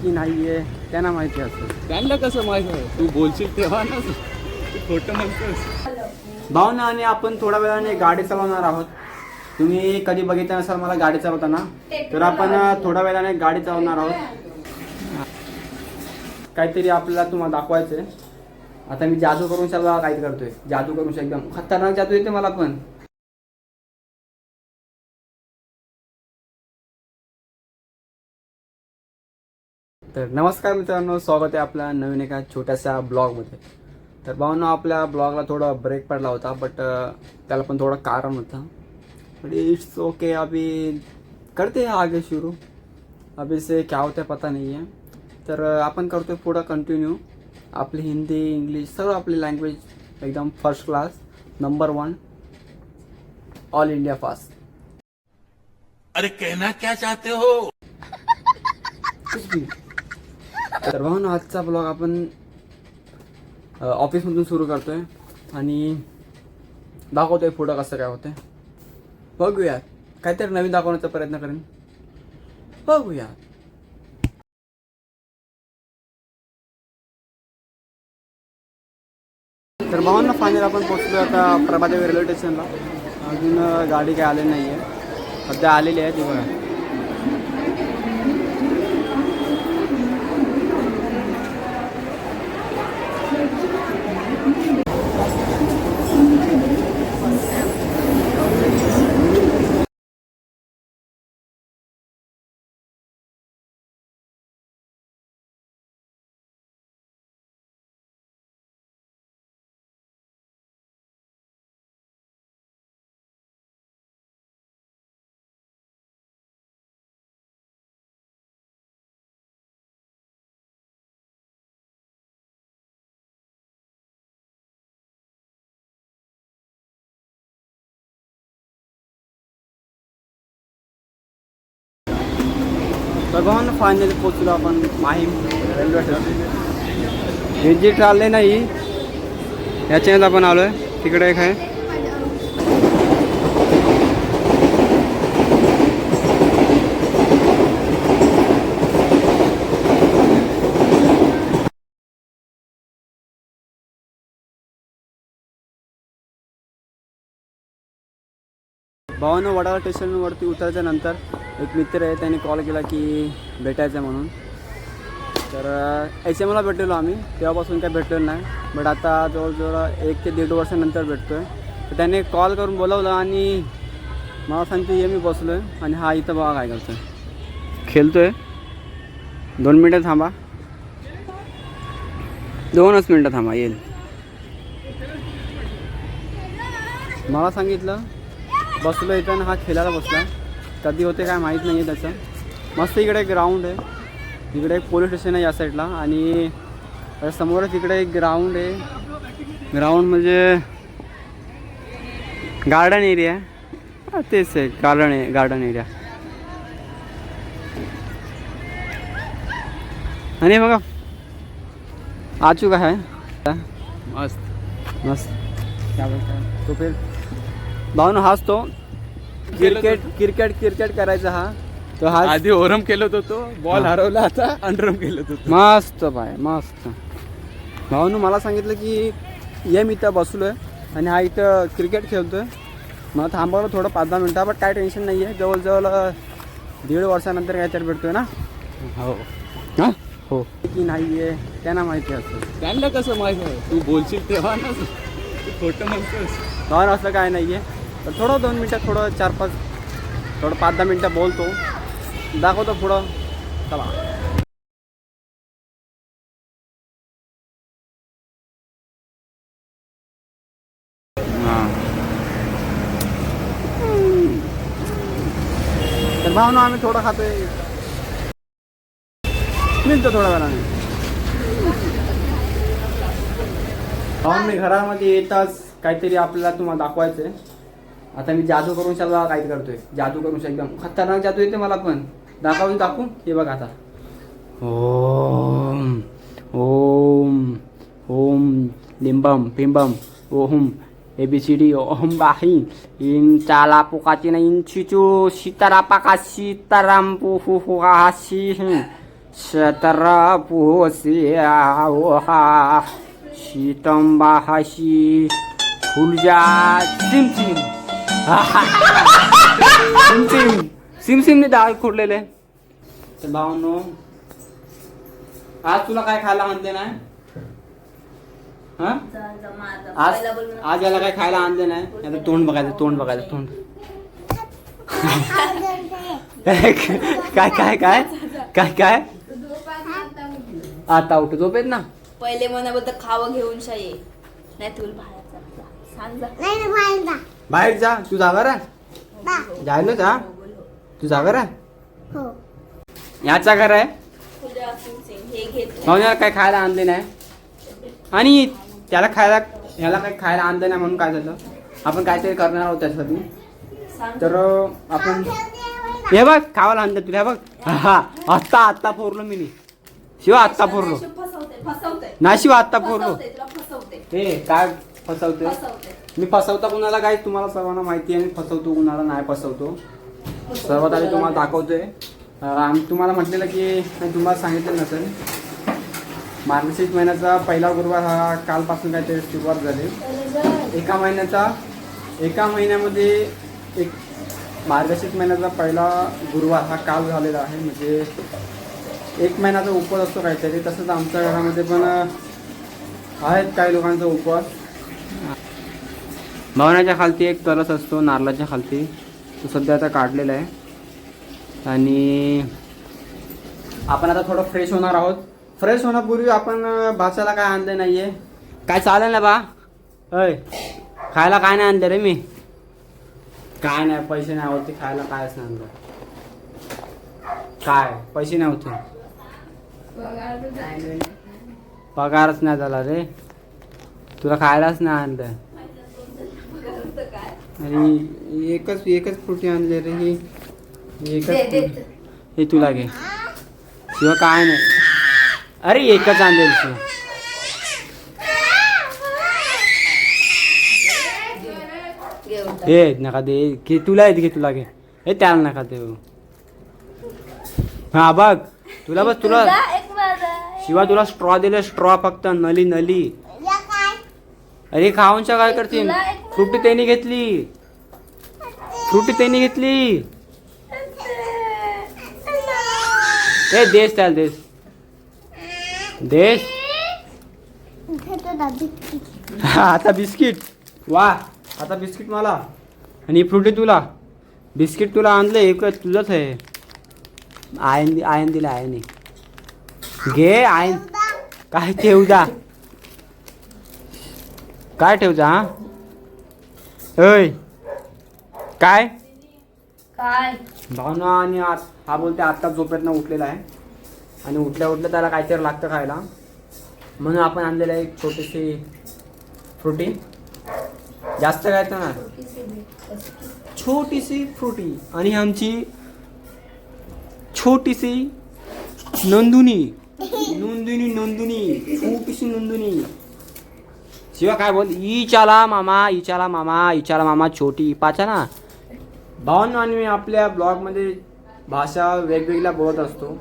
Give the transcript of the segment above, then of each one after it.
की नाही आहे त्यांना माहिती असतं. त्यांना कसं माहित आहे? तू बोलशील तेव्हा ना, तू खोटं म्हणतोस. भावना आणि आपण थोड्या वेळाने गाडी चालवणार आहोत. तुम्ही कधी बघितलं नसाल मला गाडी चालवताना, तर आपण थोड्या वेळाने गाडी चालवणार आहोत. काहीतरी आपल्याला तुम्हाला दाखवायचं आहे. आता मी जादू करून सगळं काय करतोय, जादू करून एकदम खतरनाक जादू येते मला पण. तर नमस्कार मित्रांनो, स्वागत आहे आपल्या नवीन एका छोट्याशा ब्लॉगमध्ये. तर भावना आपल्या ब्लॉगला थोडा ब्रेक पडला होता, बट त्याला पण थोडं कारण होतं. बट इट्स ओके, अभी करते हैं आगे शुरू. अभी से क्या होता है पता नहीं है. तर आपण करतोय पुढं कंटिन्यू. आपली हिंदी इंग्लिश सगळं आपली लँग्वेज एकदम first class, number 1 all India fast. अरे कहना क्या चाहते हो? कुछ भी. तर भावना आजचा ब्लॉग आपण ऑफिसमधून सुरू करतोय आणि दाखवतोय पुढं कसं काय होतंय. बघूया, काहीतरी नवीन दाखवण्याचा प्रयत्न करेन. बघूया. तर भावना फायनल आपण पोहोचलो आता प्रभादेवी रेल्वे स्टेशनला. अजून गाडी काय आली नाही आहे, सध्या आलेली आहे ती बघा. तर भावना फायनली पोचलो आपण माहीम रेल्वे स्टेशन. हे जे चालले नाही याच्यात आपण आलोय. तिकडे एक आहे. भावानं वडाळा स्टेशनवरती उतरायच्या नंतर एक मित्र आहे, त्याने कॉल केला की भेटायचं आहे म्हणून. तर मला भेटलेलो आम्ही, तेव्हापासून काय भेटलेलं नाही. बट आता जवळजवळ 1 ते 1.5 वर्षानंतर भेटतो आहे. तर त्याने कॉल करून बोलावलं आणि मला सांगतो ये मी बसलो आहे आणि हा इथं बघा काय करतो आहे, खेळतो आहे. 2 मिनटं थांबा, 2च मिनटं थांबा, येईल. मला सांगितलं बसलो इथं आणि हा खेळायला बसला. कधी होते काय माहीत नाही आहे त्याचं. मस्त इकडे एक ग्राउंड आहे, इकडे एक पोलीस स्टेशन आहे या साईडला आणि समोरच इकडे एक ग्राउंड आहे. ग्राउंड म्हणजे गार्डन एरिया आहे, तेच आहे गार्डन एरिया. आणि बघा आ चुका है. मस्त मस्त. क्या बोलता है तो फिर भावना हाच तो क्रिकेट करायचा हा. तो हा आधी ओरम केलं होतो, बॉल हरवला, आता अंडरम केलं होतं. मस्त बाय मस्त. भाऊनं मला सांगितलं की ये मी इथं बसलो आहे आणि हा इथं क्रिकेट खेळतो आहे. मला थांबवलं थोडं 5-10 मिनटं, बट काय टेन्शन नाही आहे. जवळजवळ 1.5 वर्षानंतर काहीतरी भेटतोय ना. हो हां हो की नाही आहे त्यांना माहिती असतं. त्यांना कसं माहित आहे? तू बोलशील तेव्हा ना, तू खोटं म्हणतोस. भावना असलं काय नाही आहे. तर थोडं 2 मिनटं, थोडं 4-5, थोडं 5-10 मिनटं बोलतो, दाखवतो पुढं. चला. तर भावना आम्ही थोडं खातोय, मिळतो थोड्या वेळाने. भावना मी घरामध्ये येताच काहीतरी आपल्याला तुम्हाला दाखवायचं आहे. आता मी जादू करून सगळं काय करतोय, जादू करून एकदम खतरनाक जादू येते मला पण. दाखवू हे बघा आता. ओम ओम ओम लिंबम पिंबम ओम ABCD ओम बाही इन चाला पुकाची ना इन चिचू सीतारापाका सीताराम पुफुफुकाशी शतरा पोसिया ओहा शीतंबाहाशी फुलजा सिमसिम सिमसिम सिमसिमने डाळ खोडलेले. तर भावनो आज तुला काय खायला आणते नाही? हा आज आज याला काय खायला आणते नाही? आता तोंड बघायचं तोंड बघायचं तोंड. काय काय काय काय काय आता उठ झोपेत ना. पहिले मनाबद्दल खावं घेऊन शाये नाही तुला बाहेर सांग जा. बाहेर जा. तू जागा रा जायला जा. तू जागा रा. याचा घर आहे. हे घेत म्हणून याला काय खायला आणले नाही आणि त्याला खायला ह्याला काही खायला आणलं नाही म्हणून काय झालं आपण काहीतरी करणार आहोत त्यासाठी. तर आपण हे बघ खावायला आणलं तुला. हे बघ हा आत्ता आत्ता फोरलो मी शिवा आत्ता फोरलो नाही शिवा आत्ता फोरलो. हे काय फसवते मी फसवता कुणाला काय तुम्हाला सर्वांना माहिती आहे. मी फसवतो कुणाला नाही फसवतो. सर्वात आधी तुम्हाला दाखवतोय. आम्ही तुम्हाला म्हटलेलं की तुम्हाला सांगितलं नसेल मार्गशीर्ष महिन्याचा पहिला गुरुवार हा कालपासून काहीतरी सुरुवात झाली. एका महिन्यामध्ये एक मार्गशीर्ष महिन्याचा पहिला गुरुवार हा काल झालेला आहे. म्हणजे एक महिन्याचा उपवास असतो काहीतरी. तसंच आमच्या घरामध्ये पण आहेत काही लोकांचा उपवास. भवनाच्या खालती एक कलश असतो नारळाच्या खालती. तो सध्या आता काढलेला आहे आणि आपण आता थोडं फ्रेश होणार आहोत. फ्रेश होण्यापूर्वी आपण भाषाला काय आणलं नाही आहे. काय चालेल ना बा? अय खायला काय नाही आणलं रे मी. काय नाही पैसे नाही होते खायला कायच नाही आणलं. काय पैसे नाही होते पगारच नाही झाला रे. तुला खायलाच नाही आणलं. आणि एकच फ्रुटी आणले रे. ही एकच हे तुला घे शिवा काय नाही. अरे एकच आणले शिवा. हे नका दे घे तुला येत घे तुला घे. हे त्याला नका दे. हा बघ तुला बस तुला शिवा तुला स्ट्रॉ दिले. स्ट्रॉ फक्त नली नली. अरे खाऊनच्या काय करते. फ्रुटी त्यांनी घेतली. फ्रुटी त्यांनी घेतली. हे देश त्याला देश देश. आता बिस्किट वा. आता बिस्किट मला आणि फ्रुटी तुला. बिस्किट तुला आणलं एक तुझंच आहे. आयन दिला आयने घे. आयन काय ठेव जा. काय ठेव जा. होय काय काय भावना आणि हा बोलते आत्ता झोपेतनं उठलेला आहे आणि उठल्या त्याला काहीतरी लागतं खायला म्हणून आपण आणलेलं आहे एक छोटीशी फ्रुटी. जास्त काय तर ना छोटीशी फ्रुटी. आणि आमची छोटीशी नंदुनी नंदुनी नंदुनी छोटीशी नंदुनी. शिवा काय बोल. इचाला मामा छोटी पाचा ना. भावना आणि मी आपल्या ब्लॉगमध्ये भाषा वेगवेगळ्या बोलत असतो.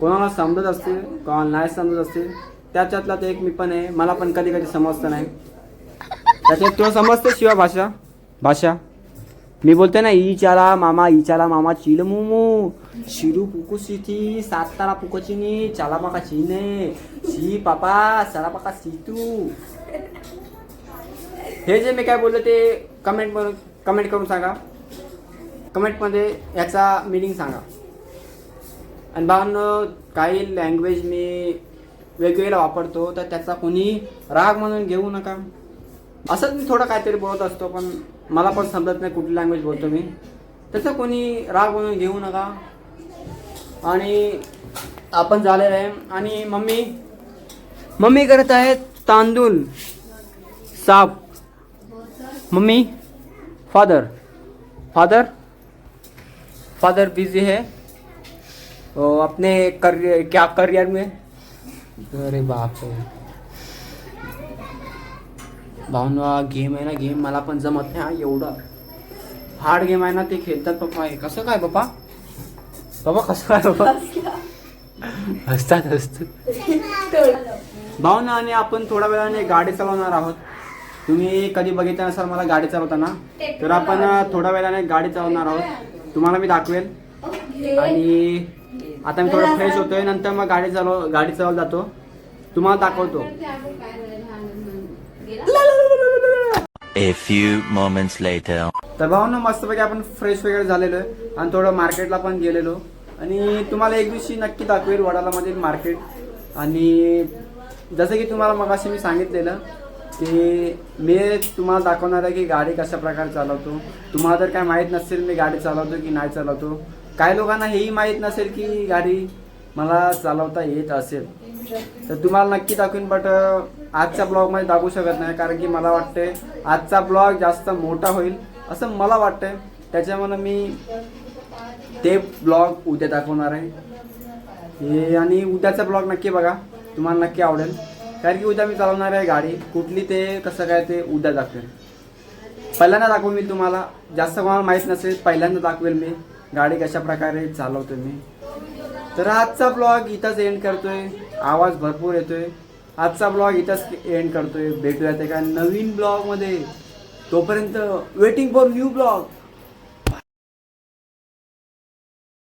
कोणाला समजत असते कोणाला नाही समजत असते. त्याच्यातला ते एक मी पण आहे. मला पण कधी कधी समजतं नाही. त्याच्यात तुला समजते शिवा भाषा मी बोलते ना. इचाला मामा चिल मुमू शिरू पुकू सिथी सातारा पुकोचिनी चाला पाका चीने शी पापा सारा पाका सीतू. हे जे मी काय बोललो ते कमेंट करून सांगा. कमेंटमध्ये याचा मिनिंग सांगा. आणि भावनो काही लँग्वेज मी वेगवेगळ्या वापरतो तर त्याचा कोणी राग म्हणून घेऊ नका. असंच मी थोडं काहीतरी बोलत असतो पण मला पण समजत नाही कुठली लँग्वेज बोलतो मी. त्याचा कोणी राग म्हणून घेऊ नका. आणि आपण झालेलं आहे आणि मम्मी करत आहेत तांदूळ साफ. मम्मी फादर बिजी है अपने करियर में. अरे बाप रे भावना गेम आहे ना. गेम मला पण जमत नाही. हा एवढा हार्ड गेम आहे ना. ते खेळतात पप्पा. हे कसं काय पप्पा कसं काय पप्पा. हसतात भावना. आणि आपण थोड्या वेळाने गाडी चालवणार आहोत. तुम्ही कधी बघितलं नसाल मला गाडी चालवताना, तर आपण थोड्या वेळाने गाडी चालवणार आहोत. तुम्हाला मी दाखवेल. आणि आता मी थोडं फ्रेश होतोय, नंतर मग गाडी चालवत जातो, तुम्हाला दाखवतो. A few moments later. तर भावना मस्तपैकी आपण फ्रेश वगैरे झालेलो आहे आणि थोडं मार्केटला पण गेलेलो. आणि तुम्हाला एक दिवशी नक्की दाखवेल वडालामधील मार्केट. आणि जसं की तुम्हाला मगाशी मी सांगितलेलं की मी तुम्हाला दाखवणार आहे की गाडी कशा प्रकारे चालवतो. तुम्हाला जर काय माहीत नसेल मी गाडी चालवतो की नाही चालवतो, काही लोकांना हेही माहीत नसेल की गाडी मला चालवता येत असेल, तर तुम्हाला नक्की दाखवेन. बट आजच्या ब्लॉगमध्ये दाखवू शकत नाही, कारण की मला वाटते आजचा ब्लॉग जास्त मोठा होईल असं मला वाटतंय. त्याच्यामुळे मी ते ब्लॉग उद्या दाखवणार आहे. आणि उद्याचा ब्लॉग नक्की बघा, तुम्हाला नक्की आवडेल. कारण की उद्या मी चालवणार आहे गाडी कुठली, ते कसं काय ते उद्या दाखवेल. पहिल्यांदा दाखवेल मी तुम्हाला, जास्त कोणाला माहीत नसेल पहिल्यांदा दाखवेल मी गाडी कशा प्रकारे चालवतो मी. तर आजचा ब्लॉग इथंच एंड करतोय. आवाज भरपूर येतोय. आजचा ब्लॉग इथंच एंड करतोय. भेटूयात एका नवीन ब्लॉगमध्ये. तोपर्यंत वेटिंग फॉर न्यू ब्लॉग.